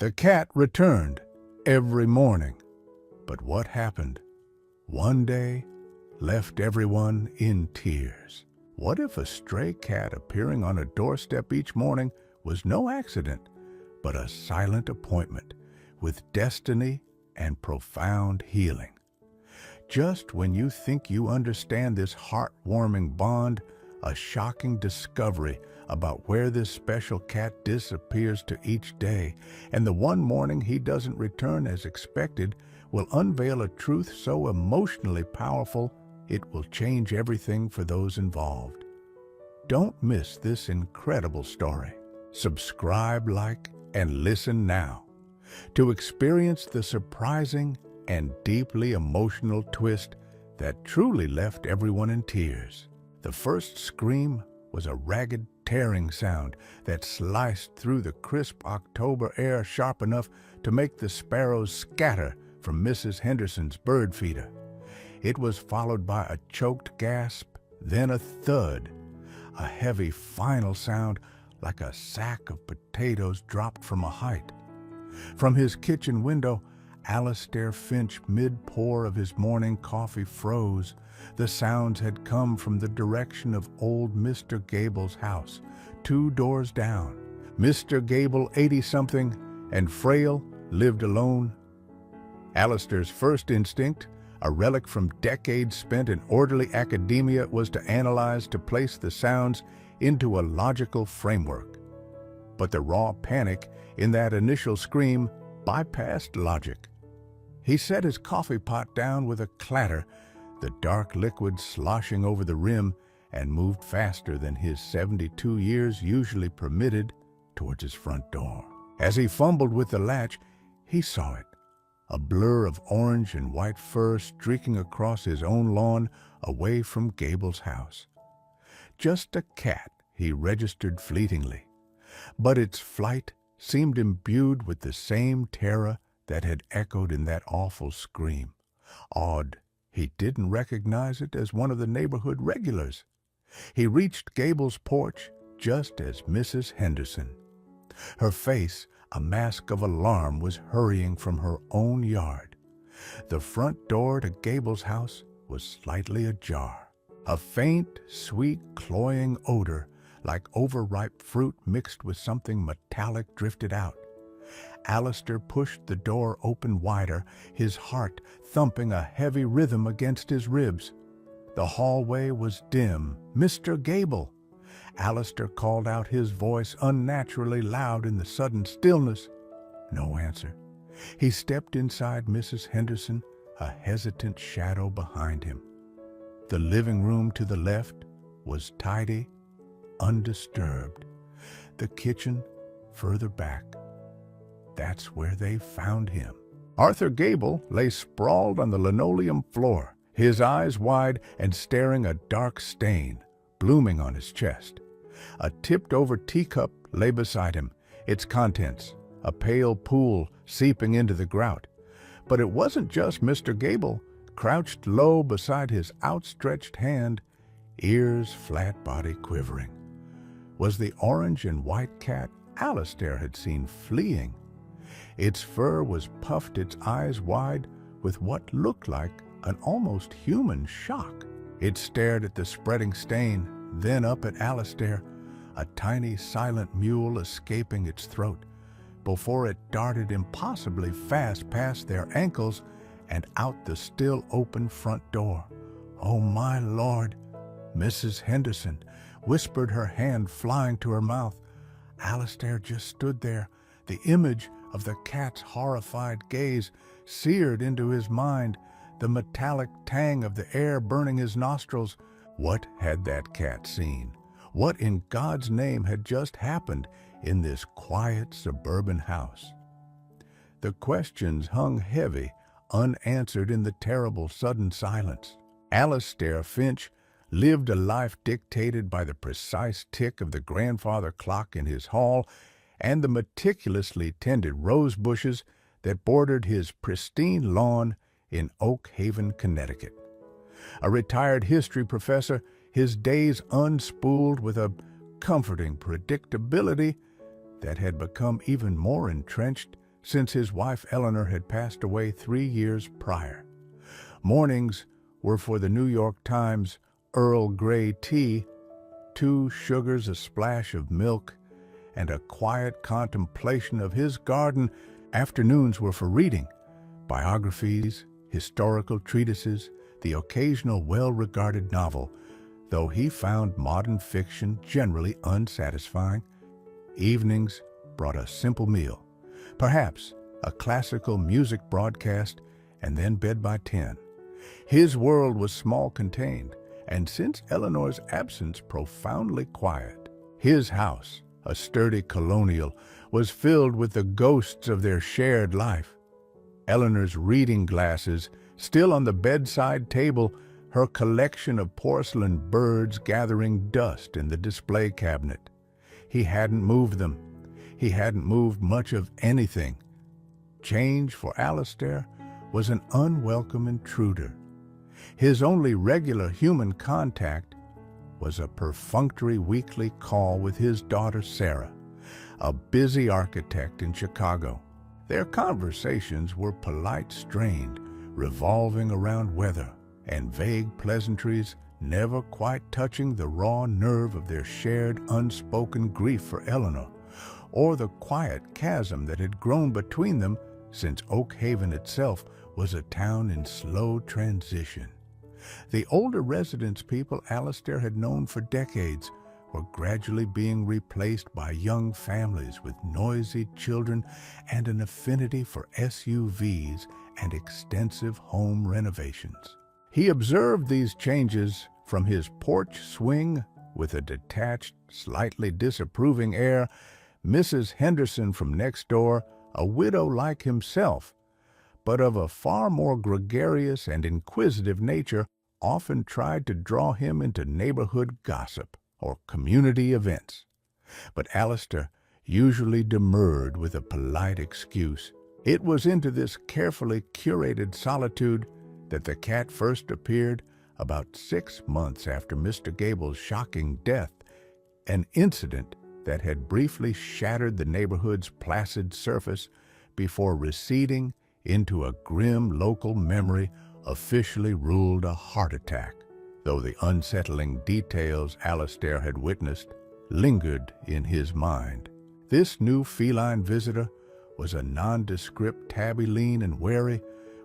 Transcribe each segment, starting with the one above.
The cat returned every morning. But what happened one day left everyone in tears. What if a stray cat appearing on a doorstep each morning was no accident, but a silent appointment with destiny and profound healing? Just when you think you understand this heartwarming bond, a shocking discovery about where this special cat disappears to each day, and the one morning he doesn't return as expected, will unveil a truth so emotionally powerful it will change everything for those involved. Don't miss this incredible story. Subscribe, like, and listen now to experience the surprising and deeply emotional twist that truly left everyone in tears. The first scream was a ragged, tearing sound that sliced through the crisp October air sharp enough to make the sparrows scatter from Mrs. Henderson's bird feeder. It was followed by a choked gasp, then a thud, a heavy final sound like a sack of potatoes dropped from a height. From his kitchen window, Alistair Finch, mid-pour of his morning coffee, froze. The sounds had come from the direction of old Mr. Gable's house, 2 doors down. Mr. Gable, 80-something, and frail, lived alone. Alistair's first instinct, a relic from decades spent in orderly academia, was to analyze, to place the sounds into a logical framework. But the raw panic in that initial scream bypassed logic. He set his coffee pot down with a clatter, the dark liquid sloshing over the rim, and moved faster than his 72 years usually permitted towards his front door. As he fumbled with the latch, he saw it, a blur of orange and white fur streaking across his own lawn away from Gable's house. Just a cat, he registered fleetingly, but its flight seemed imbued with the same terror that had echoed in that awful scream. Odd, he didn't recognize it as one of the neighborhood regulars. He reached Gable's porch just as Mrs. Henderson. Her face, a mask of alarm, was hurrying from her own yard. The front door to Gable's house was slightly ajar. A faint, sweet, cloying odor, like overripe fruit mixed with something metallic, drifted out. Alistair pushed the door open wider, his heart thumping a heavy rhythm against his ribs. The hallway was dim. "Mr. Gable!" Alistair called out, his voice unnaturally loud in the sudden stillness. No answer. He stepped inside Mrs. Henderson, a hesitant shadow behind him. The living room to the left was tidy, undisturbed. The kitchen further back. That's where they found him. Arthur Gable lay sprawled on the linoleum floor, his eyes wide and staring, a dark stain blooming on his chest. A tipped-over teacup lay beside him, its contents a pale pool seeping into the grout. But it wasn't just Mr. Gable. Crouched low beside his outstretched hand, ears flat, body quivering, was the orange and white cat Alistair had seen fleeing. Its fur was puffed, its eyes wide with what looked like an almost human shock. It stared at the spreading stain, then up at Alistair, a tiny silent mule escaping its throat, before it darted impossibly fast past their ankles and out the still open front door. "Oh, my Lord!" Mrs. Henderson whispered, her hand flying to her mouth. Alistair just stood there, the image of the cat's horrified gaze seared into his mind, the metallic tang of the air burning his nostrils. What had that cat seen? What in God's name had just happened in this quiet suburban house? The questions hung heavy, unanswered in the terrible sudden silence. Alistair Finch lived a life dictated by the precise tick of the grandfather clock in his hall and the meticulously tended rose bushes that bordered his pristine lawn in Oak Haven, Connecticut. A retired history professor, his days unspooled with a comforting predictability that had become even more entrenched since his wife Eleanor had passed away 3 years prior. Mornings were for the New York Times Earl Grey tea, 2 sugars, a splash of milk, and a quiet contemplation of his garden. Afternoons were for reading, biographies, historical treatises, the occasional well-regarded novel, though he found modern fiction generally unsatisfying. Evenings brought a simple meal, perhaps a classical music broadcast, and then bed by 10. His world was small contained, and since Eleanor's absence, profoundly quiet. His house, a sturdy colonial, was filled with the ghosts of their shared life. Eleanor's reading glasses still on the bedside table, her collection of porcelain birds gathering dust in the display cabinet. He hadn't moved them. He hadn't moved much of anything. Change for Alistair was an unwelcome intruder. His only regular human contact was a perfunctory weekly call with his daughter Sarah, a busy architect in Chicago. Their conversations were polite, strained, revolving around weather and vague pleasantries, never quite touching the raw nerve of their shared unspoken grief for Eleanor, or the quiet chasm that had grown between them since Oak Haven itself was a town in slow transition. The older residence people Alistair had known for decades were gradually being replaced by young families with noisy children and an affinity for SUVs and extensive home renovations. He observed these changes from his porch swing with a detached, slightly disapproving air. Mrs. Henderson from next door, a widow like himself, but of a far more gregarious and inquisitive nature, often tried to draw him into neighborhood gossip or community events. But Alistair usually demurred with a polite excuse. It was into this carefully curated solitude that the cat first appeared about 6 months after Mr. Gable's shocking death, an incident that had briefly shattered the neighborhood's placid surface before receding into a grim local memory officially ruled a heart attack, though the unsettling details Alistair had witnessed lingered in his mind. This new feline visitor was a nondescript tabby, lean and wary,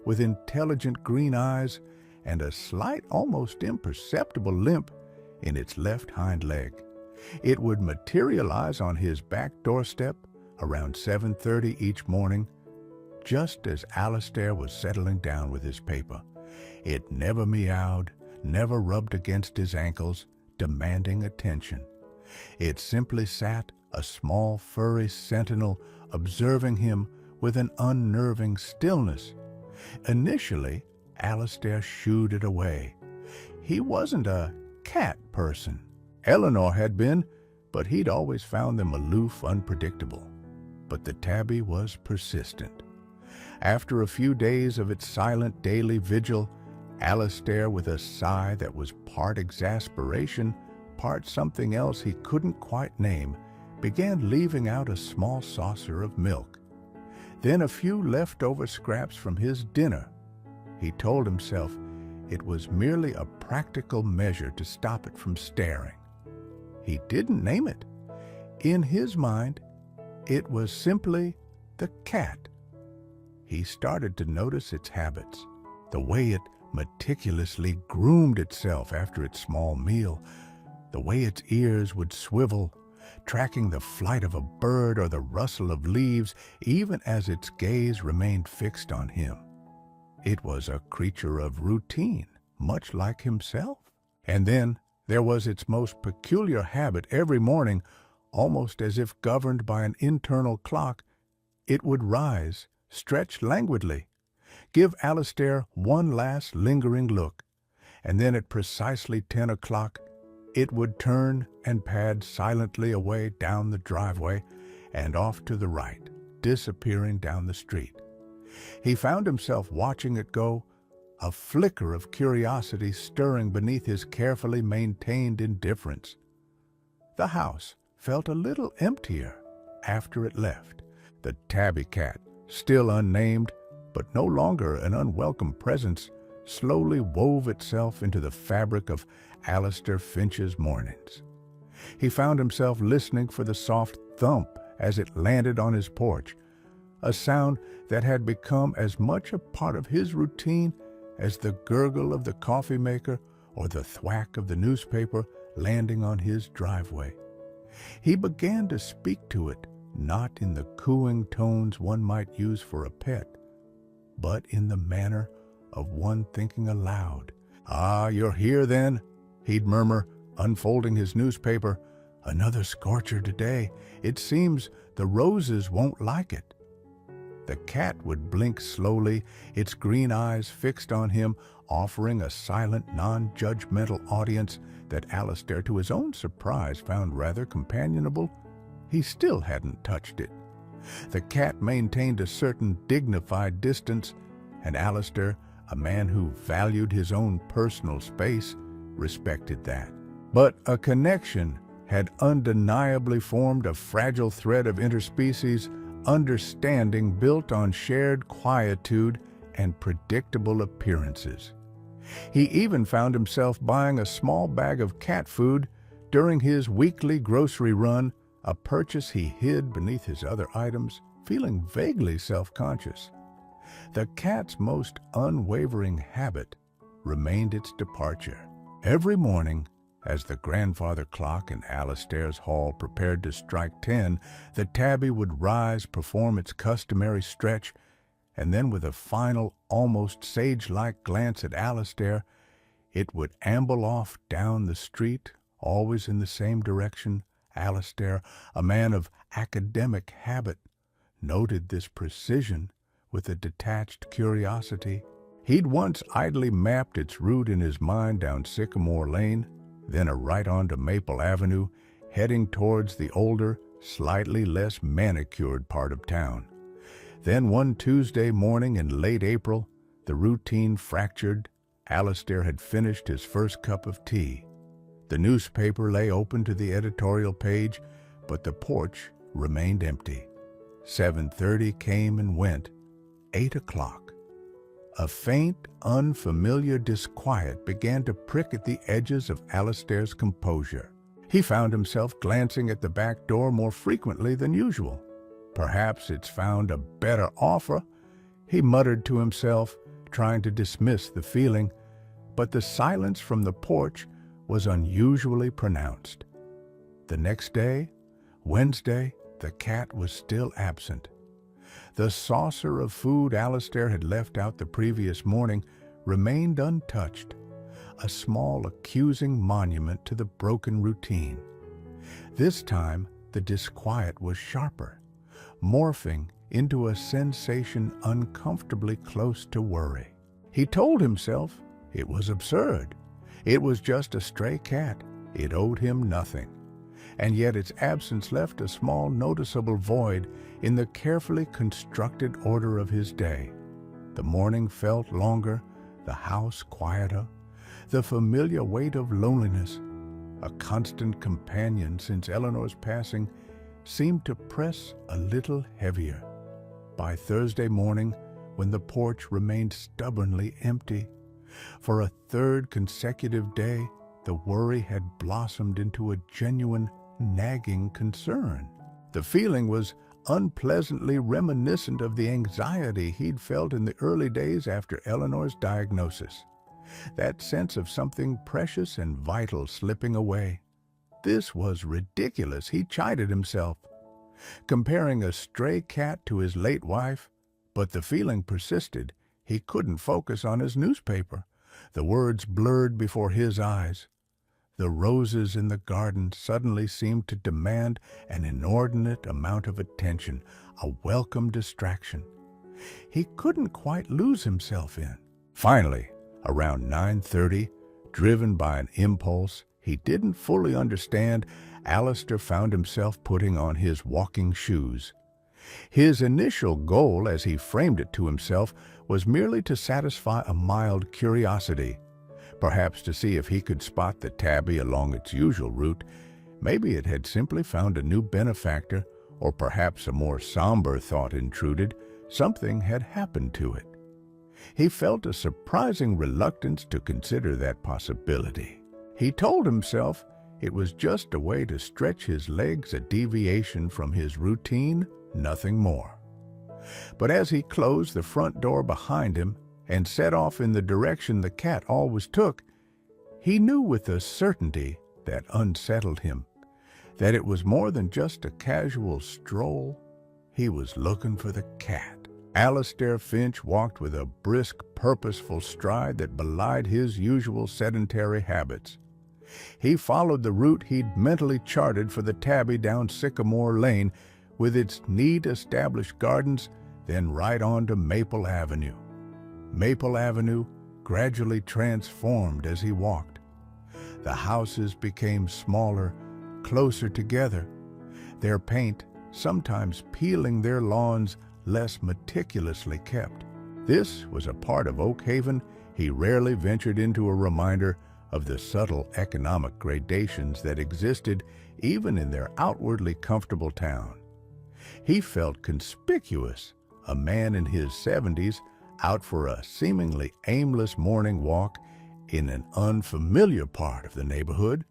with intelligent green eyes and a slight, almost imperceptible limp in its left hind leg. It would materialize on his back doorstep around 7:30 each morning, just as Alistair was settling down with his paper. It never meowed, never rubbed against his ankles, demanding attention. It simply sat, a small furry sentinel, observing him with an unnerving stillness. Initially, Alistair shooed it away. He wasn't a cat person. Eleanor had been, but he'd always found them aloof, unpredictable. But the tabby was persistent. After a few days of its silent daily vigil, Alistair, with a sigh that was part exasperation, part something else he couldn't quite name, began leaving out a small saucer of milk. Then a few leftover scraps from his dinner. He told himself it was merely a practical measure to stop it from staring. He didn't name it. In his mind, it was simply the cat. He started to notice its habits, the way it meticulously groomed itself after its small meal, the way its ears would swivel, tracking the flight of a bird or the rustle of leaves, even as its gaze remained fixed on him. It was a creature of routine, much like himself. And then there was its most peculiar habit every morning, almost as if governed by an internal clock. It would rise, stretch languidly, give Alistair one last lingering look, and then at precisely 10 o'clock, it would turn and pad silently away down the driveway and off to the right, disappearing down the street. He found himself watching it go, a flicker of curiosity stirring beneath his carefully maintained indifference. The house felt a little emptier after it left. The tabby cat still unnamed, but no longer an unwelcome presence, slowly wove itself into the fabric of Alistair Finch's mornings. He found himself listening for the soft thump as it landed on his porch, a sound that had become as much a part of his routine as the gurgle of the coffee maker or the thwack of the newspaper landing on his driveway. He began to speak to it, not in the cooing tones one might use for a pet, but in the manner of one thinking aloud. "Ah, you're here then?" he'd murmur, unfolding his newspaper. "Another scorcher today. It seems the roses won't like it." The cat would blink slowly, its green eyes fixed on him, offering a silent, non-judgmental audience that Alistair, to his own surprise, found rather companionable. He still hadn't touched it. The cat maintained a certain dignified distance, and Alistair, a man who valued his own personal space, respected that. But a connection had undeniably formed, a fragile thread of interspecies understanding built on shared quietude and predictable appearances. He even found himself buying a small bag of cat food during his weekly grocery run, a purchase he hid beneath his other items, feeling vaguely self-conscious. The cat's most unwavering habit remained its departure. Every morning, as the grandfather clock in Alistair's hall prepared to strike 10, the tabby would rise, perform its customary stretch, and then with a final, almost sage-like glance at Alistair, it would amble off down the street, always in the same direction. Alistair, a man of academic habit, noted this precision with a detached curiosity. He'd once idly mapped its route in his mind down Sycamore Lane, then a right onto Maple Avenue, heading towards the older, slightly less manicured part of town. Then one Tuesday morning in late April, the routine fractured. Alistair had finished his first cup of tea. The newspaper lay open to the editorial page, but the porch remained empty. 7:30 came and went. 8 o'clock. A faint, unfamiliar disquiet began to prick at the edges of Alistair's composure. He found himself glancing at the back door more frequently than usual. "Perhaps it's found a better offer," he muttered to himself, trying to dismiss the feeling, but the silence from the porch was unusually pronounced. The next day, Wednesday, the cat was still absent. The saucer of food Alistair had left out the previous morning remained untouched, a small accusing monument to the broken routine. This time, the disquiet was sharper, morphing into a sensation uncomfortably close to worry. He told himself it was absurd. It was just a stray cat. It owed him nothing. And yet its absence left a small, noticeable void in the carefully constructed order of his day. The morning felt longer, the house quieter, the familiar weight of loneliness, a constant companion since Eleanor's passing, seemed to press a little heavier. By Thursday morning, when the porch remained stubbornly empty, for a third consecutive day, the worry had blossomed into a genuine, nagging concern. The feeling was unpleasantly reminiscent of the anxiety he'd felt in the early days after Eleanor's diagnosis. That sense of something precious and vital slipping away. This was ridiculous, he chided himself, comparing a stray cat to his late wife, but the feeling persisted. He couldn't focus on his newspaper. The words blurred before his eyes. The roses in the garden suddenly seemed to demand an inordinate amount of attention, a welcome distraction. He couldn't quite lose himself in. Finally, around 9:30, driven by an impulse he didn't fully understand, Alistair found himself putting on his walking shoes. His initial goal, as he framed it to himself, was merely to satisfy a mild curiosity, perhaps to see if he could spot the tabby along its usual route. Maybe it had simply found a new benefactor, or perhaps a more somber thought intruded, something had happened to it. He felt a surprising reluctance to consider that possibility. He told himself it was just a way to stretch his legs, a deviation from his routine, nothing more. But as he closed the front door behind him and set off in the direction the cat always took, he knew with a certainty that unsettled him that it was more than just a casual stroll. He was looking for the cat. Alistair Finch walked with a brisk, purposeful stride that belied his usual sedentary habits. He followed the route he'd mentally charted for the tabby down Sycamore Lane with its neat established gardens, then right on to Maple Avenue. Maple Avenue gradually transformed as he walked. The houses became smaller, closer together, their paint sometimes peeling their lawns less meticulously kept. This was a part of Oak Haven he rarely ventured into, a reminder of the subtle economic gradations that existed even in their outwardly comfortable town. He felt conspicuous, a man in his 70s out for a seemingly aimless morning walk in an unfamiliar part of the neighborhood.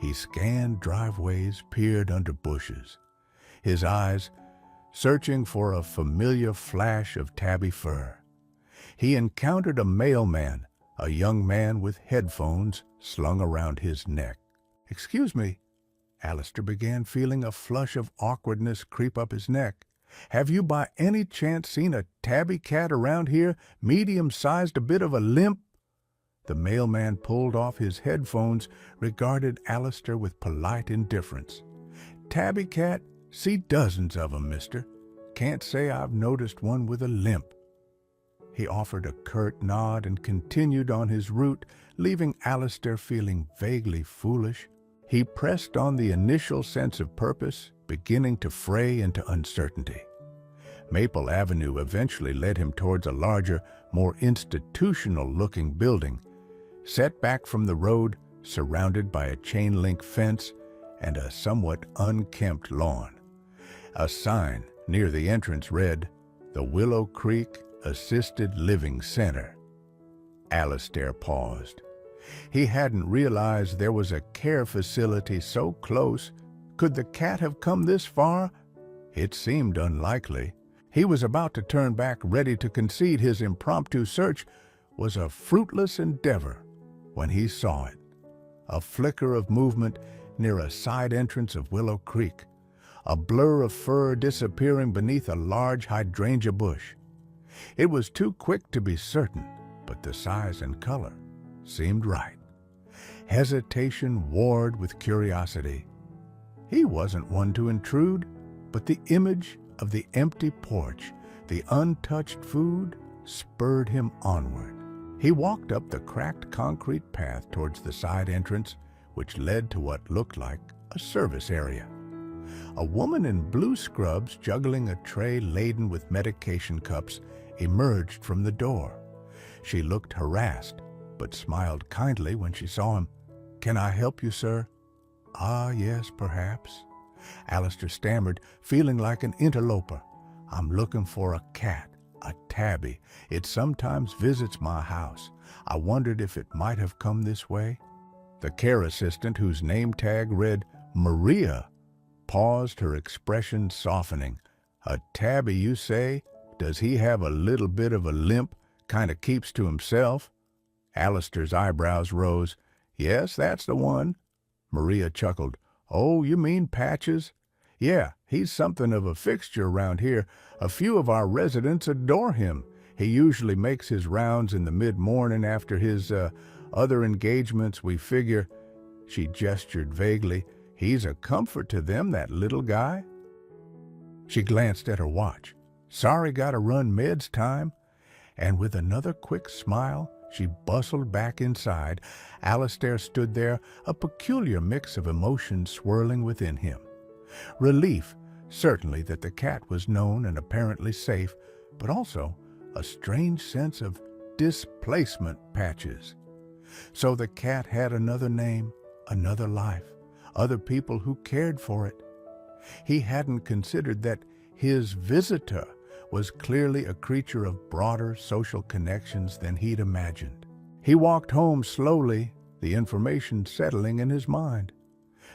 He scanned driveways, peered under bushes, his eyes searching for a familiar flash of tabby fur. He encountered a mailman, a young man with headphones slung around his neck. "Excuse me," Alistair began, feeling a flush of awkwardness creep up his neck. "Have you by any chance seen a tabby cat around here, medium-sized, a bit of a limp?" The mailman pulled off his headphones, regarded Alistair with polite indifference. "Tabby cat? See dozens of 'em, mister. Can't say I've noticed one with a limp." He offered a curt nod and continued on his route, leaving Alistair feeling vaguely foolish. He pressed on, the initial sense of purpose beginning to fray into uncertainty. Maple Avenue eventually led him towards a larger, more institutional-looking building, set back from the road, surrounded by a chain-link fence and a somewhat unkempt lawn. A sign near the entrance read, "The Willow Creek Assisted Living Center." Alistair paused. He hadn't realized there was a care facility so close. Could the cat have come this far? It seemed unlikely. He was about to turn back, ready to concede his impromptu search was a fruitless endeavor, when he saw it. A flicker of movement near a side entrance of Willow Creek, a blur of fur disappearing beneath a large hydrangea bush. It was too quick to be certain, but the size and color seemed right. Hesitation warred with curiosity. He wasn't one to intrude, but the image of the empty porch, the untouched food, spurred him onward. He walked up the cracked concrete path towards the side entrance, which led to what looked like a service area. A woman in blue scrubs, juggling a tray laden with medication cups, emerged from the door. She looked harassed, but smiled kindly when she saw him. "Can I help you, sir?" "Ah, yes, perhaps." Alistair stammered, feeling like an interloper. "I'm looking for a cat, a tabby. It sometimes visits my house. I wondered if it might have come this way." The care assistant, whose name tag read Maria, paused, her expression softening. "A tabby, you say? Does he have a little bit of a limp, kind of keeps to himself?" Alistair's eyebrows rose. "Yes, that's the one." Maria chuckled. "Oh, you mean Patches? Yeah, he's something of a fixture around here. A few of our residents adore him. He usually makes his rounds in the mid-morning after his, other engagements. We figure," she gestured vaguely, "he's a comfort to them, that little guy." She glanced at her watch. "Sorry, gotta run meds time." And with another quick smile, she bustled back inside. Alistair stood there, a peculiar mix of emotions swirling within him. Relief, certainly, that the cat was known and apparently safe, but also a strange sense of displacement. Patches. So the cat had another name, another life, other people who cared for it. He hadn't considered that his visitor was clearly a creature of broader social connections than he'd imagined. He walked home slowly, the information settling in his mind.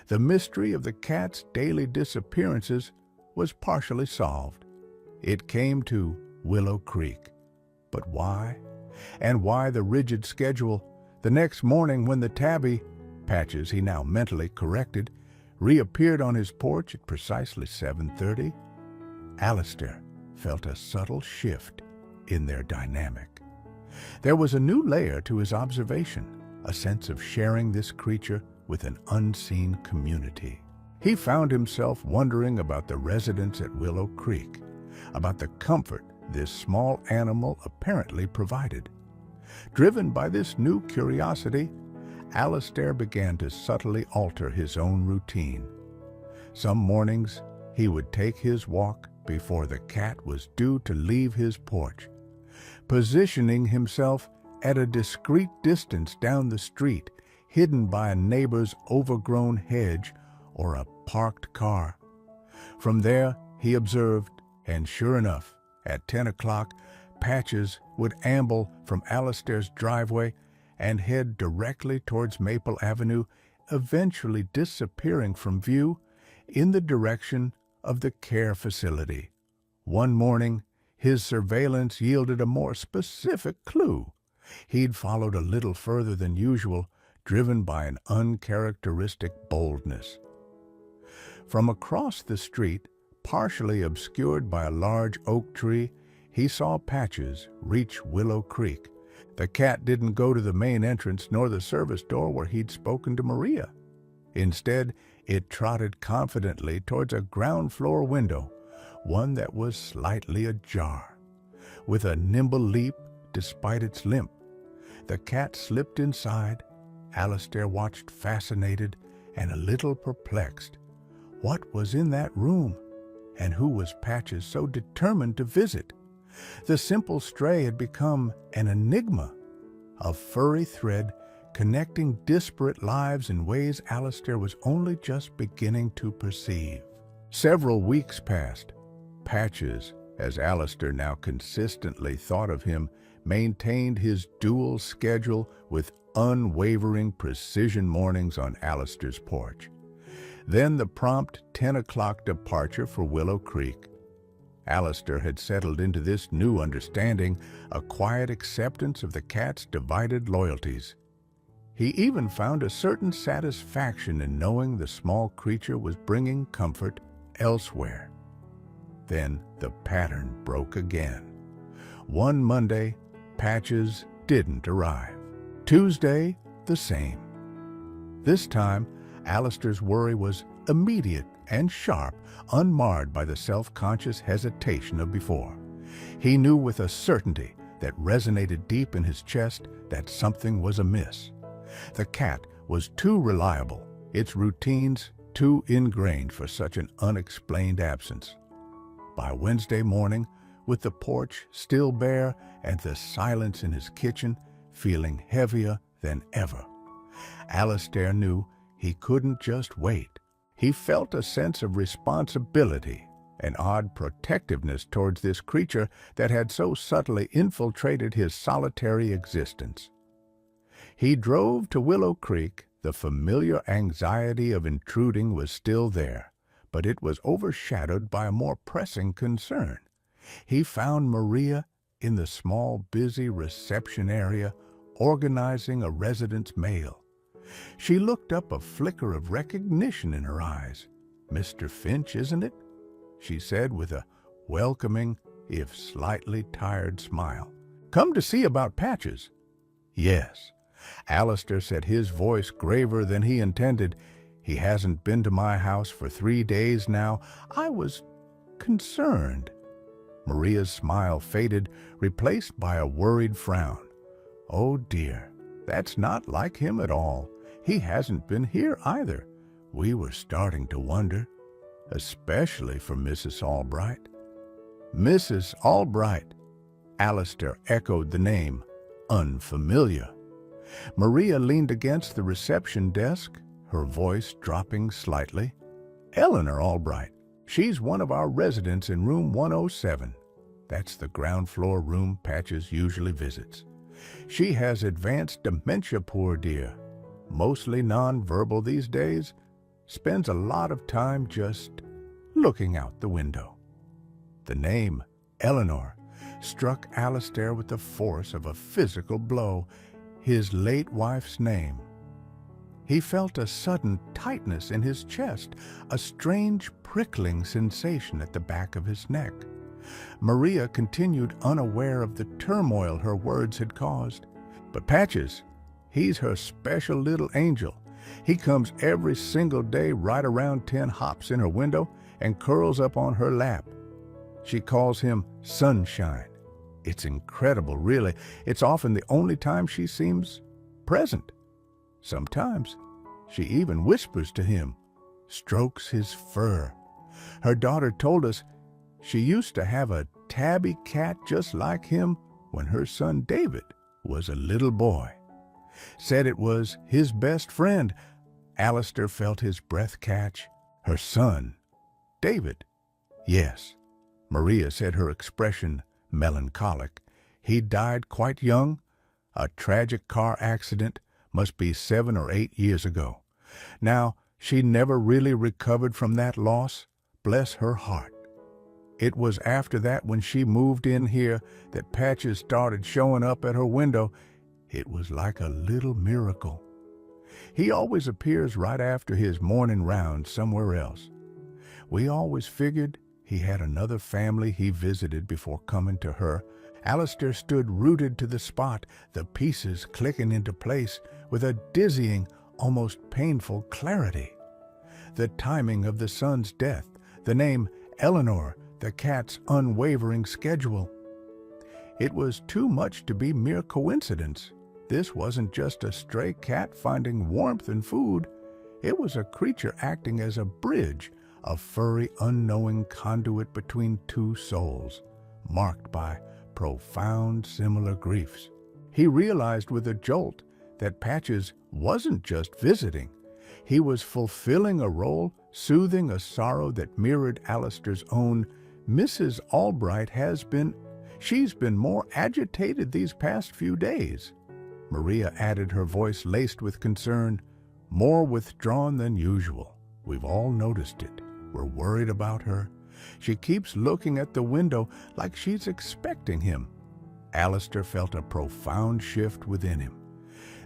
The mystery of the cat's daily disappearances was partially solved. It came to Willow Creek. But why? And why the rigid schedule? The next morning when the tabby, Patches he now mentally corrected, reappeared on his porch at precisely 7:30, Alistair felt a subtle shift in their dynamic. There was a new layer to his observation, a sense of sharing this creature with an unseen community. He found himself wondering about the residents at Willow Creek, about the comfort this small animal apparently provided. Driven by this new curiosity, Alistair began to subtly alter his own routine. Some mornings, he would take his walk before the cat was due to leave his porch, positioning himself at a discreet distance down the street, hidden by a neighbor's overgrown hedge or a parked car. From there, he observed, and sure enough, at 10 o'clock, Patches would amble from Alistair's driveway and head directly towards Maple Avenue, eventually disappearing from view in the direction of the care facility. One morning, his surveillance yielded a more specific clue. He'd followed a little further than usual, driven by an uncharacteristic boldness. From across the street, partially obscured by a large oak tree, he saw Patches reach Willow Creek. The cat didn't go to the main entrance nor the service door where he'd spoken to Maria. Instead, it trotted confidently towards a ground floor window, one that was slightly ajar. With a nimble leap, despite its limp, the cat slipped inside. Alistair watched fascinated and a little perplexed. What was in that room? And who was Patches so determined to visit? The simple stray had become an enigma, a furry thread connecting disparate lives in ways Alistair was only just beginning to perceive. Several weeks passed. Patches, as Alistair now consistently thought of him, maintained his dual schedule with unwavering precision mornings on Alistair's porch. Then the prompt 10 o'clock departure for Willow Creek. Alistair had settled into this new understanding, a quiet acceptance of the cat's divided loyalties. He even found a certain satisfaction in knowing the small creature was bringing comfort elsewhere. Then the pattern broke again. One Monday, Patches didn't arrive. Tuesday, the same. This time, Alistair's worry was immediate and sharp, unmarred by the self-conscious hesitation of before. He knew with a certainty that resonated deep in his chest that something was amiss. The cat was too reliable, its routines too ingrained for such an unexplained absence. By Wednesday morning, with the porch still bare and the silence in his kitchen feeling heavier than ever, Alistair knew he couldn't just wait. He felt a sense of responsibility, an odd protectiveness towards this creature that had so subtly infiltrated his solitary existence. He drove to Willow Creek. The familiar anxiety of intruding was still there, but it was overshadowed by a more pressing concern. He found Maria in the small, busy reception area, organizing a resident's mail. She looked up, a flicker of recognition in her eyes. "Mr. Finch, isn't it?" she said with a welcoming, if slightly tired smile. "Come to see about Patches?" "Yes." Alistair said, his voice graver than he intended. "He hasn't been to my house for 3 days now. I was concerned." Maria's smile faded, replaced by a worried frown. "Oh dear, that's not like him at all. He hasn't been here either. We were starting to wonder, especially for Mrs. Albright." Mrs. Albright. Alistair echoed the name, unfamiliar. Maria leaned against the reception desk, her voice dropping slightly. "Eleanor Albright. She's one of our residents in room 107. That's the ground floor room Patches usually visits. She has advanced dementia, poor dear. Mostly nonverbal these days. Spends a lot of time just looking out the window. The name, Eleanor, struck Alistair with the force of a physical blow. His late wife's name. He felt a sudden tightness in his chest, a strange prickling sensation at the back of his neck. Maria continued unaware of the turmoil her words had caused. But Patches, he's her special little angel. He comes every single day right around 10, hops in her window, and curls up on her lap. She calls him Sunshine. It's incredible, really. It's often the only time she seems present. Sometimes she even whispers to him, strokes his fur. Her daughter told us she used to have a tabby cat just like him when her son David was a little boy. Said it was his best friend. Alistair felt his breath catch. Her son, David. Yes, Maria said, her expression melancholic. He died quite young. A tragic car accident, must be 7 or 8 years ago. Now, she never really recovered from that loss. Bless her heart. It was after that, when she moved in here, that Patches started showing up at her window. It was like a little miracle. He always appears right after his morning round somewhere else. We always figured he had another family he visited before coming to her. Alistair stood rooted to the spot, the pieces clicking into place with a dizzying, almost painful clarity. The timing of the son's death, the name Eleanor, the cat's unwavering schedule. It was too much to be mere coincidence. This wasn't just a stray cat finding warmth and food. It was a creature acting as a bridge, a furry, unknowing conduit between two souls, marked by profound similar griefs. He realized with a jolt that Patches wasn't just visiting. He was fulfilling a role, soothing a sorrow that mirrored Alistair's own. Mrs. Albright she's been more agitated these past few days. Maria added, her voice laced with concern, more withdrawn than usual. We've all noticed it. We're worried about her. She keeps looking at the window like she's expecting him. Alistair felt a profound shift within him.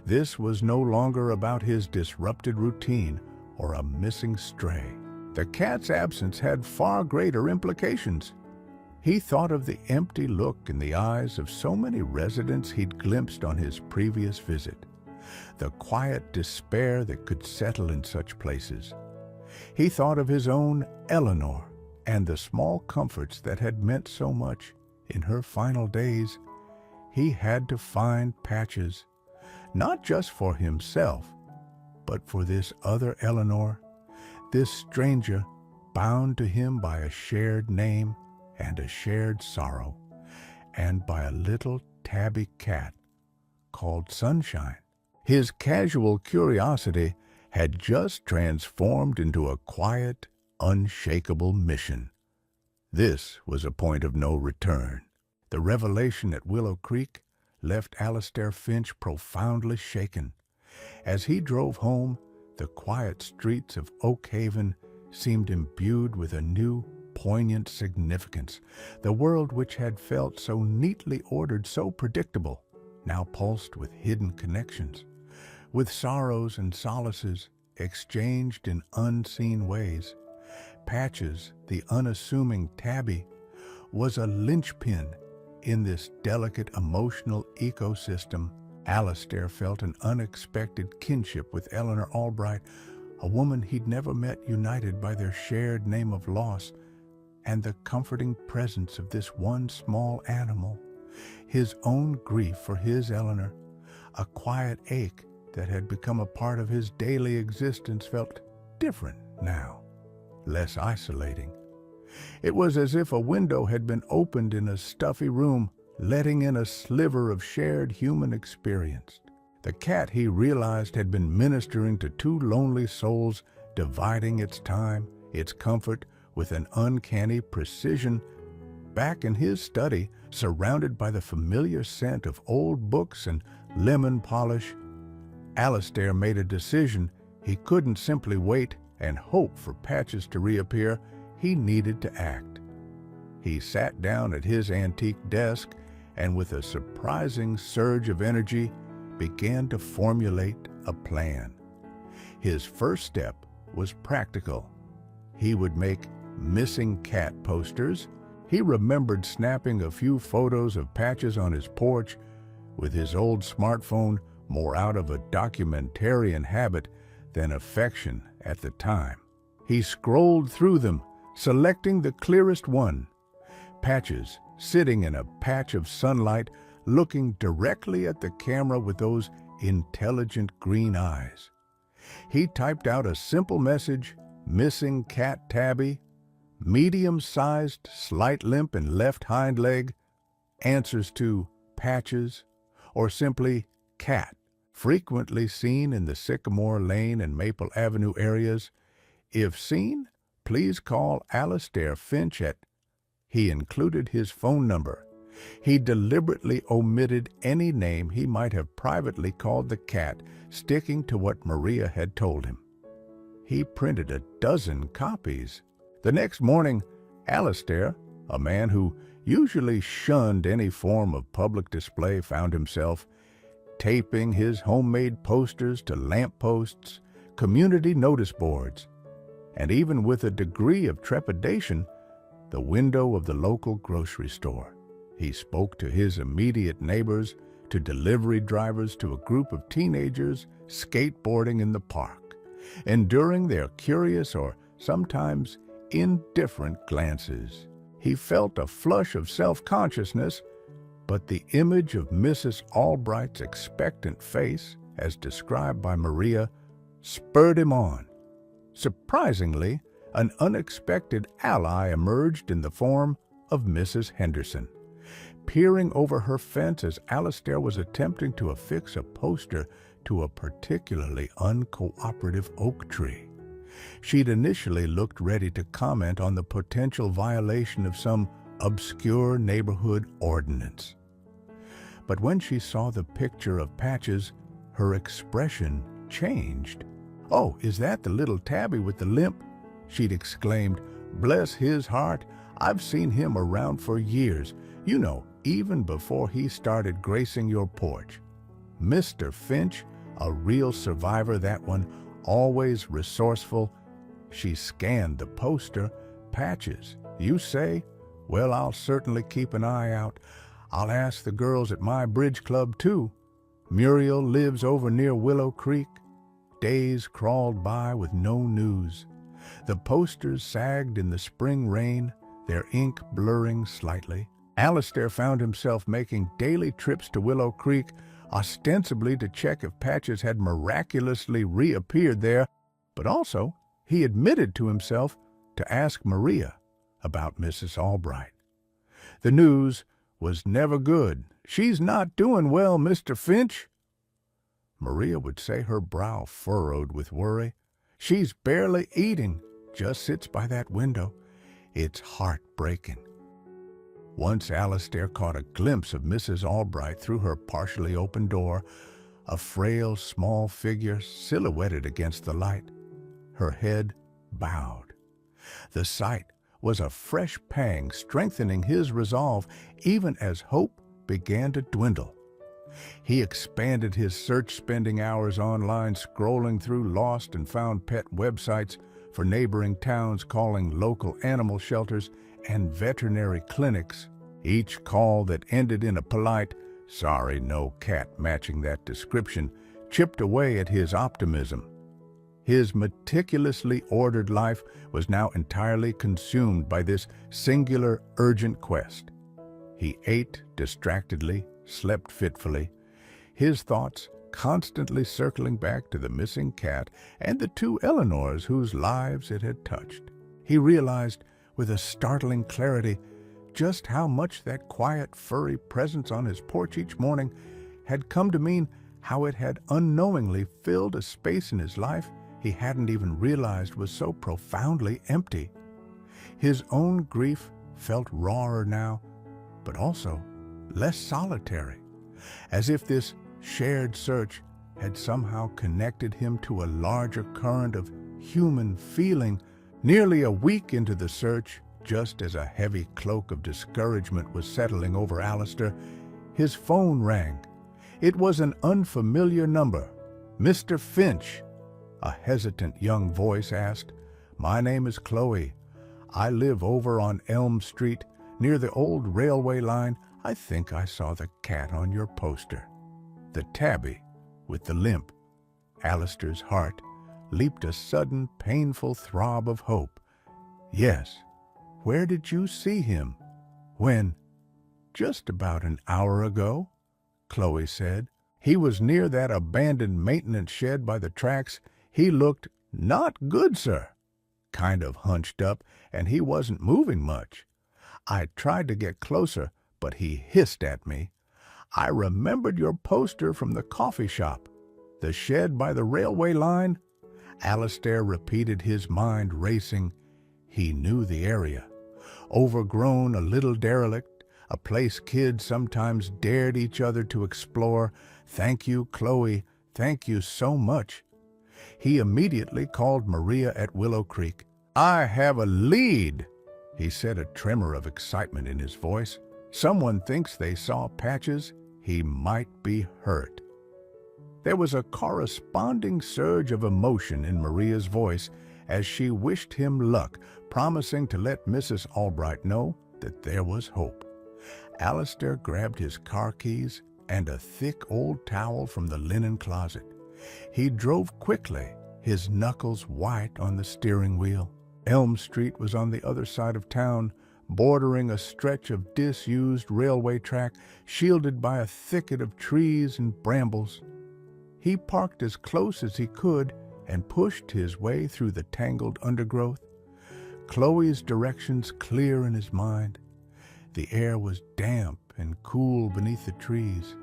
This was no longer about his disrupted routine or a missing stray. The cat's absence had far greater implications. He thought of the empty look in the eyes of so many residents he'd glimpsed on his previous visit, the quiet despair that could settle in such places. He thought of his own Eleanor and the small comforts that had meant so much in her final days. He had to find Patches, not just for himself, but for this other Eleanor, this stranger bound to him by a shared name and a shared sorrow, and by a little tabby cat called Sunshine. His casual curiosity had just transformed into a quiet, unshakable mission. This was a point of no return. The revelation at Willow Creek left Alistair Finch profoundly shaken. As he drove home, the quiet streets of Oak Haven seemed imbued with a new, poignant significance. The world, which had felt so neatly ordered, so predictable, now pulsed with hidden connections, with sorrows and solaces exchanged in unseen ways. Patches, the unassuming tabby, was a linchpin in this delicate emotional ecosystem. Alistair felt an unexpected kinship with Eleanor Albright, a woman he'd never met, united by their shared name of loss and the comforting presence of this one small animal. His own grief for his Eleanor, a quiet ache that had become a part of his daily existence, felt different now, less isolating. It was as if a window had been opened in a stuffy room, letting in a sliver of shared human experience. The cat, he realized, had been ministering to two lonely souls, dividing its time, its comfort, with an uncanny precision. Back in his study, surrounded by the familiar scent of old books and lemon polish, Alistair made a decision. He couldn't simply wait and hope for Patches to reappear. He needed to act. He sat down at his antique desk and, with a surprising surge of energy, began to formulate a plan. His first step was practical. He would make missing cat posters. He remembered snapping a few photos of Patches on his porch, with his old smartphone more out of a documentarian habit than affection at the time. He scrolled through them, selecting the clearest one. Patches, sitting in a patch of sunlight, looking directly at the camera with those intelligent green eyes. He typed out a simple message: missing cat Tabby, medium-sized, slight limp in left hind leg, answers to Patches, or simply cat, frequently seen in the Sycamore Lane and Maple Avenue areas. If seen, please call Alistair Finch at... He included his phone number. He deliberately omitted any name he might have privately called the cat, sticking to what Maria had told him. He printed a dozen copies. The next morning, Alistair, a man who usually shunned any form of public display, found himself taping his homemade posters to lampposts, community notice boards, and even with a degree of trepidation, the window of the local grocery store. He spoke to his immediate neighbors, to delivery drivers, to a group of teenagers skateboarding in the park, enduring their curious or sometimes indifferent glances. He felt a flush of self-consciousness, but the image of Mrs. Albright's expectant face, as described by Maria, spurred him on. Surprisingly, an unexpected ally emerged in the form of Mrs. Henderson. Peering over her fence as Alistair was attempting to affix a poster to a particularly uncooperative oak tree. She'd initially looked ready to comment on the potential violation of some obscure neighborhood ordinance. But when she saw the picture of Patches, her expression changed. "Oh, is that the little Tabby with the limp?" she'd exclaimed. "Bless his heart, I've seen him around for years. You know, even before he started gracing your porch. Mr. Finch, a real survivor, that one, always resourceful." She scanned the poster. "Patches, you say? Well, I'll certainly keep an eye out. I'll ask the girls at my bridge club, too. Muriel lives over near Willow Creek." Days crawled by with no news. The posters sagged in the spring rain, their ink blurring slightly. Alistair found himself making daily trips to Willow Creek, ostensibly to check if Patches had miraculously reappeared there, but also, he admitted to himself, to ask Maria about Mrs. Albright. The news was never good. "She's not doing well, Mr. Finch." Maria would say, her brow furrowed with worry. "She's barely eating, just sits by that window. It's heartbreaking." Once Alistair caught a glimpse of Mrs. Albright through her partially open door, a frail, small figure silhouetted against the light, her head bowed. The sight was a fresh pang, strengthening his resolve even as hope began to dwindle. He expanded his search, spending hours online scrolling through lost and found pet websites for neighboring towns, calling local animal shelters and veterinary clinics. Each call that ended in a polite, "Sorry, no cat matching that description," chipped away at his optimism. His meticulously ordered life was now entirely consumed by this singular, urgent quest. He ate distractedly, slept fitfully, his thoughts constantly circling back to the missing cat and the two Eleanors whose lives it had touched. He realized with a startling clarity just how much that quiet, furry presence on his porch each morning had come to mean, how it had unknowingly filled a space in his life he hadn't even realized was so profoundly empty. His own grief felt rawer now, but also less solitary, as if this shared search had somehow connected him to a larger current of human feeling. Nearly a week into the search, just as a heavy cloak of discouragement was settling over Alistair, his phone rang. It was an unfamiliar number. "Mr. Finch," a hesitant young voice asked. "My name is Chloe. I live over on Elm Street, near the old railway line. I think I saw the cat on your poster." The tabby with the limp. Alistair's heart leaped a sudden, painful throb of hope. "Yes. Where did you see him?" "When?" "Just about an hour ago," Chloe said. "He was near that abandoned maintenance shed by the tracks. He looked not good, sir. Kind of hunched up, and he wasn't moving much. I tried to get closer, but he hissed at me. I remembered your poster from the coffee shop. The shed by the railway line?" Alistair repeated, his mind racing. He knew the area. Overgrown, a little derelict, a place kids sometimes dared each other to explore. "Thank you, Chloe. Thank you so much." He immediately called Maria at Willow Creek. "I have a lead," he said, a tremor of excitement in his voice. "Someone thinks they saw Patches. He might be hurt." There was a corresponding surge of emotion in Maria's voice as she wished him luck, promising to let Mrs. Albright know that there was hope. Alistair grabbed his car keys and a thick old towel from the linen closet. He drove quickly, his knuckles white on the steering wheel. Elm Street was on the other side of town, bordering a stretch of disused railway track, shielded by a thicket of trees and brambles. He parked as close as he could and pushed his way through the tangled undergrowth, Chloe's directions clear in his mind. The air was damp and cool beneath the trees.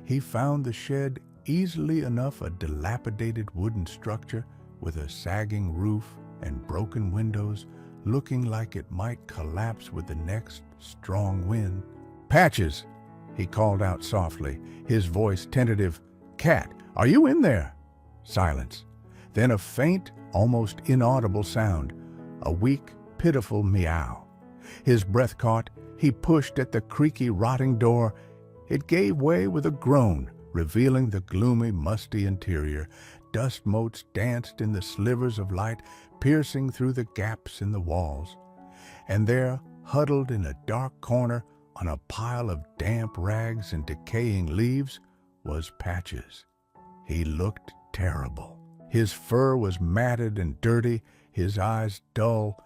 He found the shed easily enough, a dilapidated wooden structure with a sagging roof and broken windows, looking like it might collapse with the next strong wind. "Patches," he called out softly, his voice tentative. "Cat, are you in there?" Silence. Then a faint, almost inaudible sound, a weak, pitiful meow. His breath caught. He pushed at the creaky, rotting door. It gave way with a groan, revealing the gloomy, musty interior. Dust motes danced in the slivers of light, piercing through the gaps in the walls. And there, huddled in a dark corner, on a pile of damp rags and decaying leaves, was Patches. He looked terrible. His fur was matted and dirty, his eyes dull.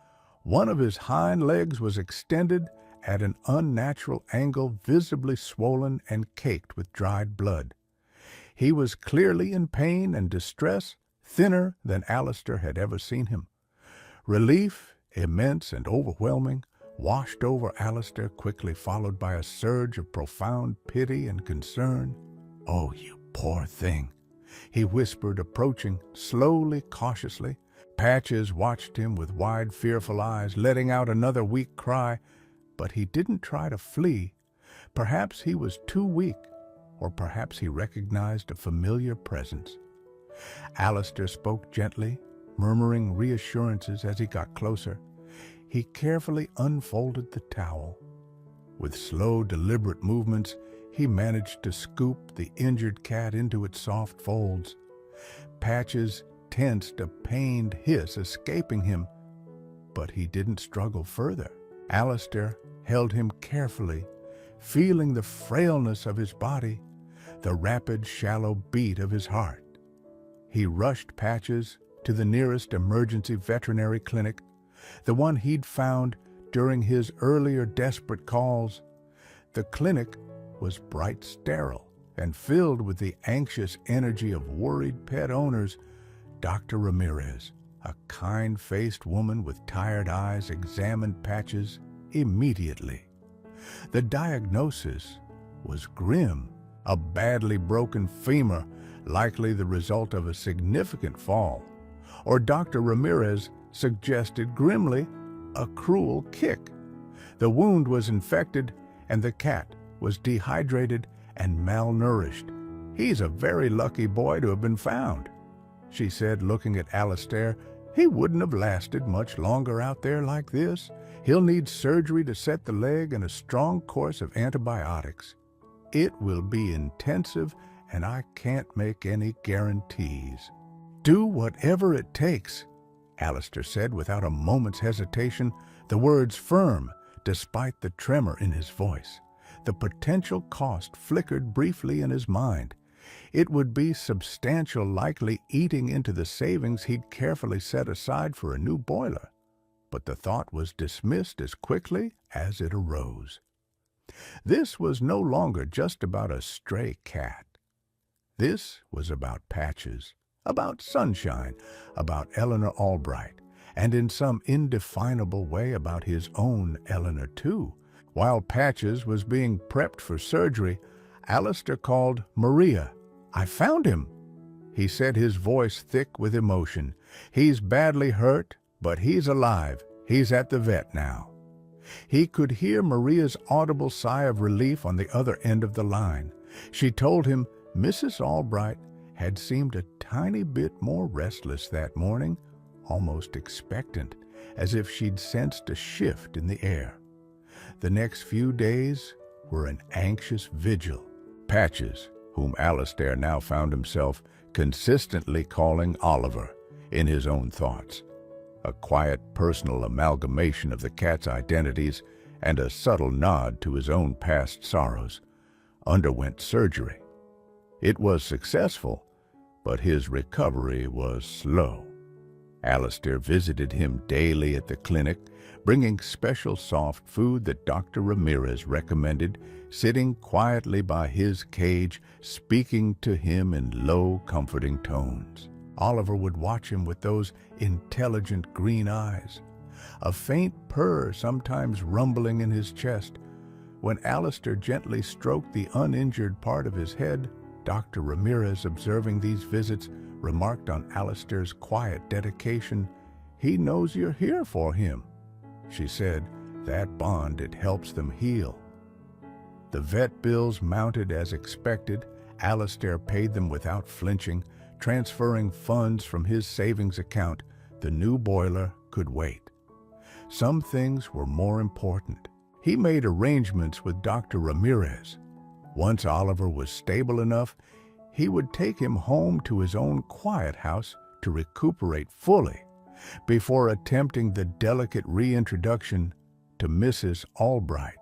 One of his hind legs was extended at an unnatural angle, visibly swollen and caked with dried blood. He was clearly in pain and distress, thinner than Alistair had ever seen him. Relief, immense and overwhelming, washed over Alistair, quickly followed by a surge of profound pity and concern. "Oh, you poor thing," he whispered, approaching slowly, cautiously. Patches watched him with wide, fearful eyes, letting out another weak cry, but he didn't try to flee. Perhaps he was too weak, or perhaps he recognized a familiar presence. Alistair spoke gently, murmuring reassurances as he got closer. He carefully unfolded the towel. With slow, deliberate movements, he managed to scoop the injured cat into its soft folds. Patches tensed, a pained hiss escaping him, but he didn't struggle further. Alistair held him carefully, feeling the frailness of his body, the rapid, shallow beat of his heart. He rushed Patches to the nearest emergency veterinary clinic, the one he'd found during his earlier desperate calls. The clinic was bright sterile and filled with the anxious energy of worried pet owners. Dr. Ramirez, a kind-faced woman with tired eyes, examined Patches immediately. The diagnosis was grim: a badly broken femur, likely the result of a significant fall, or Dr. Ramirez suggested grimly, a cruel kick. The wound was infected, and the cat was dehydrated and malnourished. He's a very lucky boy to have been found, she said, looking at Alistair. He wouldn't have lasted much longer out there like this. He'll need surgery to set the leg and a strong course of antibiotics. It will be intensive, and I can't make any guarantees. Do whatever it takes, Alistair said without a moment's hesitation, the words firm despite the tremor in his voice. The potential cost flickered briefly in his mind. It would be substantial, likely eating into the savings he'd carefully set aside for a new boiler. But the thought was dismissed as quickly as it arose. This was no longer just about a stray cat. This was about Patches, about Sunshine, about Eleanor Albright, and in some indefinable way about his own Eleanor too. While Patches was being prepped for surgery, Alistair called Maria. "I found him," he said, his voice thick with emotion. "He's badly hurt, but he's alive. He's at the vet now." He could hear Maria's audible sigh of relief on the other end of the line. She told him Mrs. Albright had seemed a tiny bit more restless that morning, almost expectant, as if she'd sensed a shift in the air. The next few days were an anxious vigil. Patches, whom Alistair now found himself consistently calling Oliver in his own thoughts, a quiet personal amalgamation of the cat's identities and a subtle nod to his own past sorrows, underwent surgery. It was successful, but his recovery was slow. Alistair visited him daily at the clinic, bringing special soft food that Dr. Ramirez recommended, sitting quietly by his cage, speaking to him in low, comforting tones. Oliver would watch him with those intelligent green eyes, a faint purr sometimes rumbling in his chest. When Alistair gently stroked the uninjured part of his head, Dr. Ramirez, observing these visits, remarked on Alistair's quiet dedication. "He knows you're here for him," she said. "That bond, it helps them heal." The vet bills mounted as expected. Alistair paid them without flinching, transferring funds from his savings account. The new boiler could wait. Some things were more important. He made arrangements with Dr. Ramirez. Once Oliver was stable enough, he would take him home to his own quiet house to recuperate fully before attempting the delicate reintroduction to Mrs. Albright.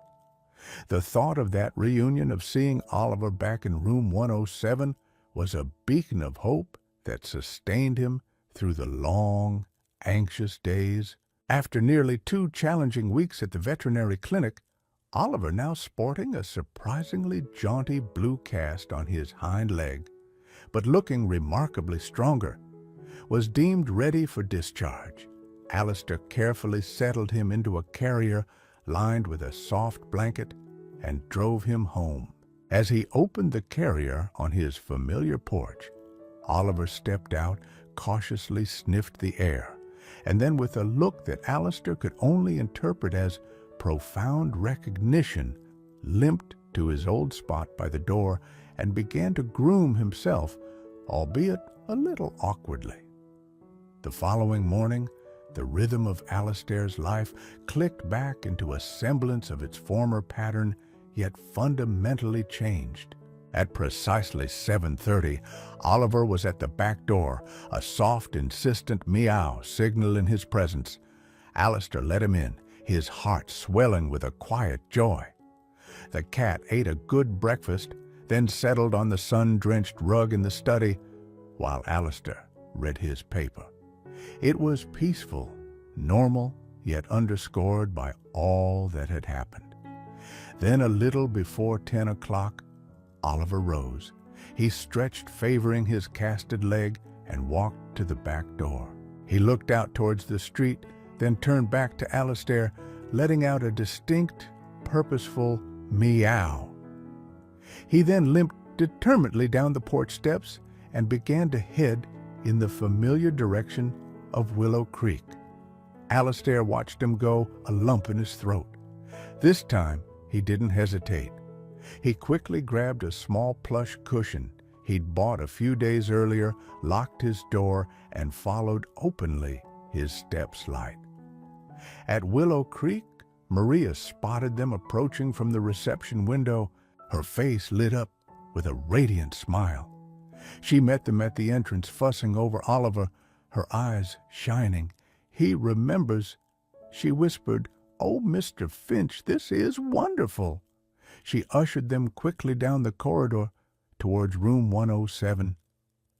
The thought of that reunion, of seeing Oliver back in room 107, was a beacon of hope that sustained him through the long, anxious days. After nearly 2 challenging weeks at the veterinary clinic, Oliver, now sporting a surprisingly jaunty blue cast on his hind leg, but looking remarkably stronger, was deemed ready for discharge. Alistair carefully settled him into a carrier lined with a soft blanket and drove him home. As he opened the carrier on his familiar porch, Oliver stepped out, cautiously sniffed the air, and then, with a look that Alistair could only interpret as profound recognition, limped to his old spot by the door and began to groom himself, albeit a little awkwardly. The following morning, the rhythm of Alistair's life clicked back into a semblance of its former pattern, yet fundamentally changed. At precisely 7:30, Oliver was at the back door, a soft, insistent meow signaling his presence. Alistair let him in, his heart swelling with a quiet joy. The cat ate a good breakfast, then settled on the sun-drenched rug in the study, while Alistair read his paper. It was peaceful, normal, yet underscored by all that had happened. Then, a little before 10 o'clock, Oliver rose. He stretched, favoring his casted leg, and walked to the back door. He looked out towards the street, then turned back to Alistair, letting out a distinct, purposeful meow. He then limped determinedly down the porch steps and began to head in the familiar direction of Willow Creek. Alistair watched him go, a lump in his throat. This time, he didn't hesitate. He quickly grabbed a small plush cushion he'd bought a few days earlier, locked his door, and followed openly his steps light. At Willow Creek, Maria spotted them approaching from the reception window, her face lit up with a radiant smile. She met them at the entrance, fussing over Oliver, her eyes shining. "He remembers," she whispered. "Oh, Mr. Finch, this is wonderful." She ushered them quickly down the corridor towards room 107.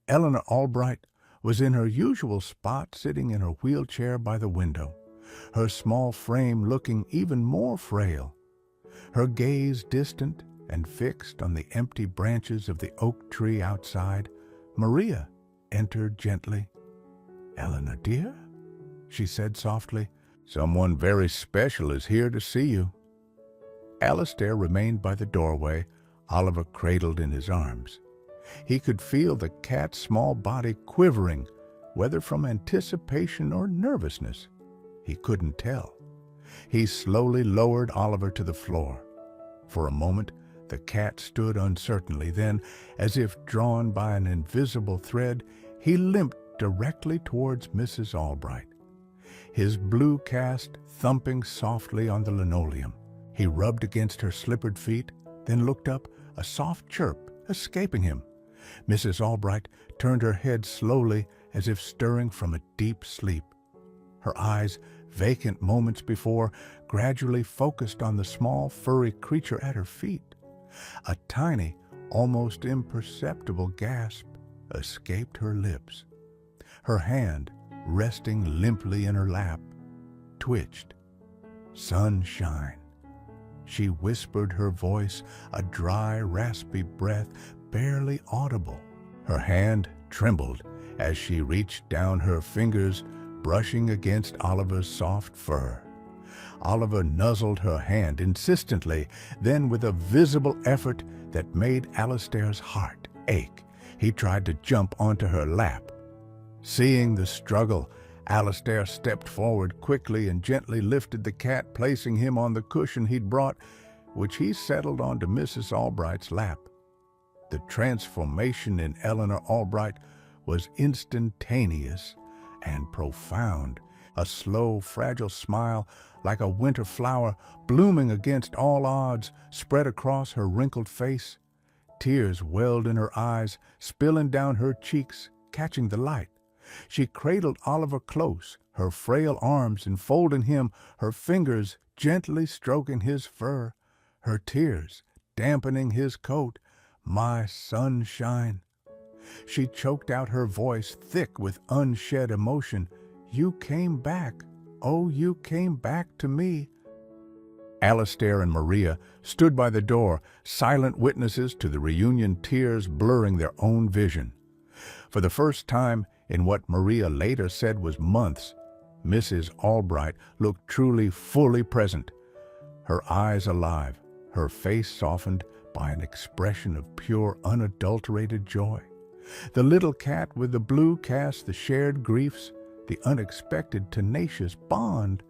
Eleanor Albright was in her usual spot, sitting in her wheelchair by the window, her small frame looking even more frail, her gaze distant and fixed on the empty branches of the oak tree outside. Maria entered gently. "Eleanor, dear," she said softly, "someone very special is here to see you." Alistair remained by the doorway, Oliver cradled in his arms. He could feel the cat's small body quivering, whether from anticipation or nervousness. He couldn't tell. He slowly lowered Oliver to the floor. For a moment, the cat stood uncertainly. Then, as if drawn by an invisible thread, he limped directly towards Mrs. Albright, his blue cast thumping softly on the linoleum. He rubbed against her slippered feet, then looked up, a soft chirp escaping him. Mrs. Albright turned her head slowly, as if stirring from a deep sleep. Her eyes, vacant moments before, gradually focused on the small, furry creature at her feet. A tiny, almost imperceptible gasp escaped her lips. Her hand, resting limply in her lap, twitched. "Sunshine," she whispered, her voice a dry, raspy breath, barely audible. Her hand trembled as she reached down, her fingers brushing against Oliver's soft fur. Oliver nuzzled her hand insistently, then with a visible effort that made Alistair's heart ache, he tried to jump onto her lap. Seeing the struggle, Alistair stepped forward quickly and gently lifted the cat, placing him on the cushion he'd brought, which he settled onto Mrs. Albright's lap. The transformation in Eleanor Albright was instantaneous and profound. A slow, fragile smile, like a winter flower blooming against all odds, spread across her wrinkled face. Tears welled in her eyes, spilling down her cheeks, catching the light. She cradled Oliver close, her frail arms enfolding him, her fingers gently stroking his fur, her tears dampening his coat. "My sunshine." She choked out, her voice thick with unshed emotion. "You came back. Oh, you came back to me." Alistair and Maria stood by the door, silent witnesses to the reunion, tears blurring their own vision. For the first time in what Maria later said was months, Mrs. Albright looked truly fully present, her eyes alive, her face softened by an expression of pure, unadulterated joy. The little cat with the blue cast, the shared griefs, the unexpected, tenacious bond,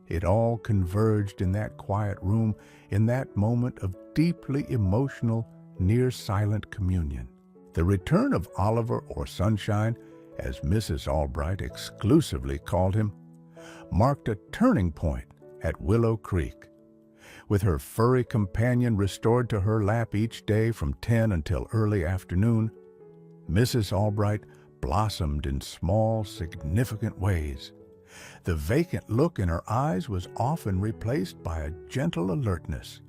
it all converged in that quiet room, in that moment of deeply emotional, near-silent communion. The return of Oliver, or Sunshine, as Mrs. Albright exclusively called him, marked a turning point at Willow Creek. With her furry companion restored to her lap each day from 10 until early afternoon, Mrs. Albright blossomed in small, significant ways. The vacant look in her eyes was often replaced by a gentle alertness.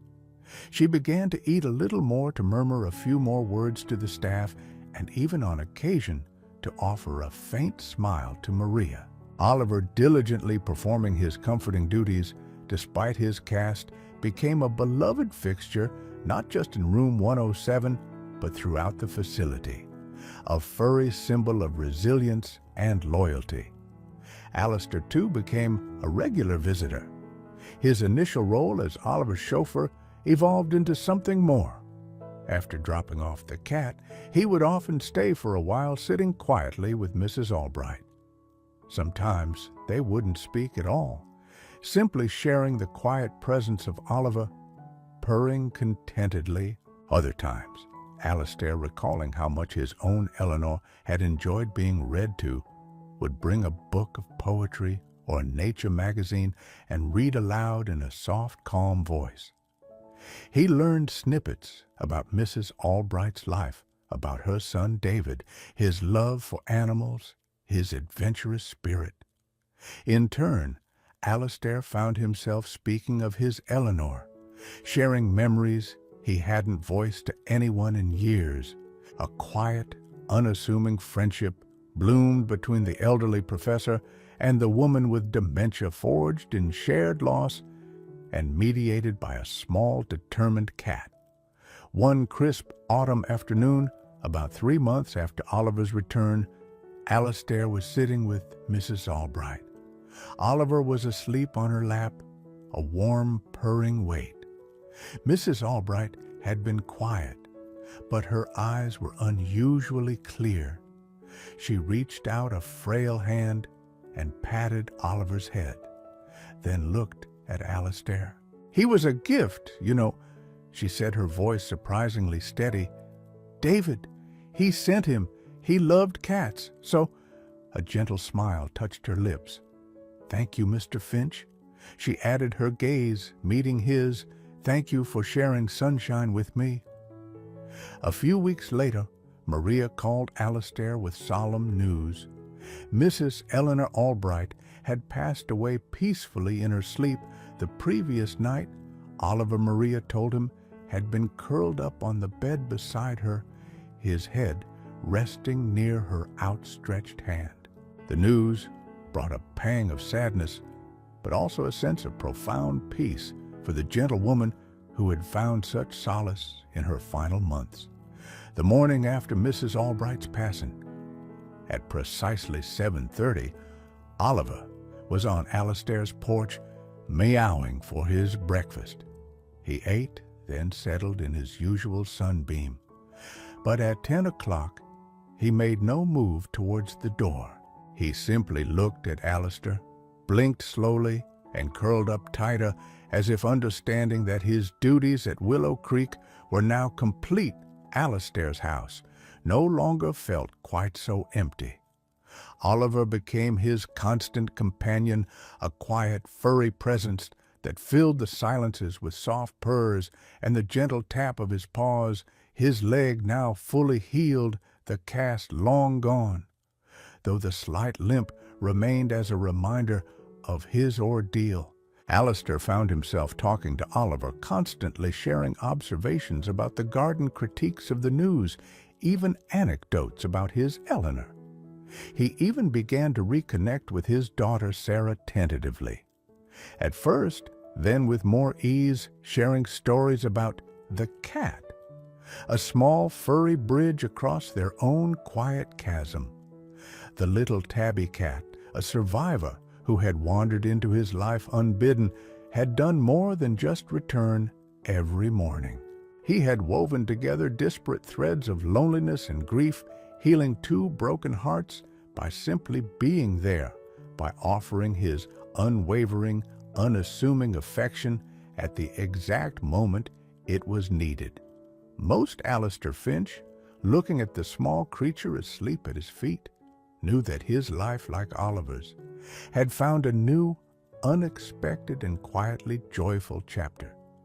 She began to eat a little more, to murmur a few more words to the staff, and even on occasion to offer a faint smile to Maria. Oliver, diligently performing his comforting duties despite his cast, became a beloved fixture not just in room 107, but throughout the facility, a furry symbol of resilience and loyalty. Alistair, too, became a regular visitor. His initial role as Oliver's chauffeur evolved into something more. After dropping off the cat, he would often stay for a while, sitting quietly with Mrs. Albright. Sometimes they wouldn't speak at all, simply sharing the quiet presence of Oliver, purring contentedly. Other times, Alistair, recalling how much his own Eleanor had enjoyed being read to, would bring a book of poetry or a nature magazine and read aloud in a soft, calm voice. He learned snippets about Mrs. Albright's life, about her son David, his love for animals, his adventurous spirit. In turn, Alistair found himself speaking of his Eleanor, sharing memories he hadn't voiced to anyone in years. A quiet, unassuming friendship bloomed between the elderly professor and the woman with dementia, forged in shared loss and mediated by a small, determined cat. One crisp autumn afternoon, about 3 months after Oliver's return, Alistair was sitting with Mrs. Albright. Oliver was asleep on her lap, a warm, purring weight. Mrs. Albright had been quiet, but her eyes were unusually clear. She reached out a frail hand and patted Oliver's head, then looked at Alistair. "He was a gift, you know," she said, her voice surprisingly steady. "David, he sent him. He loved cats, so—" A gentle smile touched her lips. "Thank you, Mr. Finch," she added, her gaze meeting his. "Thank you for sharing sunshine with me." A few weeks later, Maria called Alistair with solemn news. Mrs. Eleanor Albright had passed away peacefully in her sleep the previous night. Oliver, Maria told him, had been curled up on the bed beside her, his head resting near her outstretched hand. The news brought a pang of sadness, but also a sense of profound peace for the gentle woman who had found such solace in her final months. The morning after Mrs. Albright's passing, at precisely 7:30, Oliver was on Alistair's porch, meowing for his breakfast. He ate, then settled in his usual sunbeam. But at 10 o'clock, he made no move towards the door. He simply looked at Alistair, blinked slowly, and curled up tighter, as if understanding that his duties at Willow Creek were now complete. Alistair's house no longer felt quite so empty. Oliver became his constant companion, a quiet, furry presence that filled the silences with soft purrs and the gentle tap of his paws, his leg now fully healed, the cast long gone, though the slight limp remained as a reminder of his ordeal. Alistair found himself talking to Oliver, constantly sharing observations about the garden, critiques of the news, even anecdotes about his Eleanor. He even began to reconnect with his daughter Sarah tentatively. At first, then with more ease, sharing stories about the cat, a small furry bridge across their own quiet chasm. The little tabby cat, a survivor who had wandered into his life unbidden, had done more than just return every morning. He had woven together disparate threads of loneliness and grief, healing two broken hearts by simply being there, by offering his unwavering, unassuming affection at the exact moment it was needed. Most Alistair Finch, looking at the small creature asleep at his feet, knew that his life, like Oliver's, had found a new, unexpected, and quietly joyful chapter.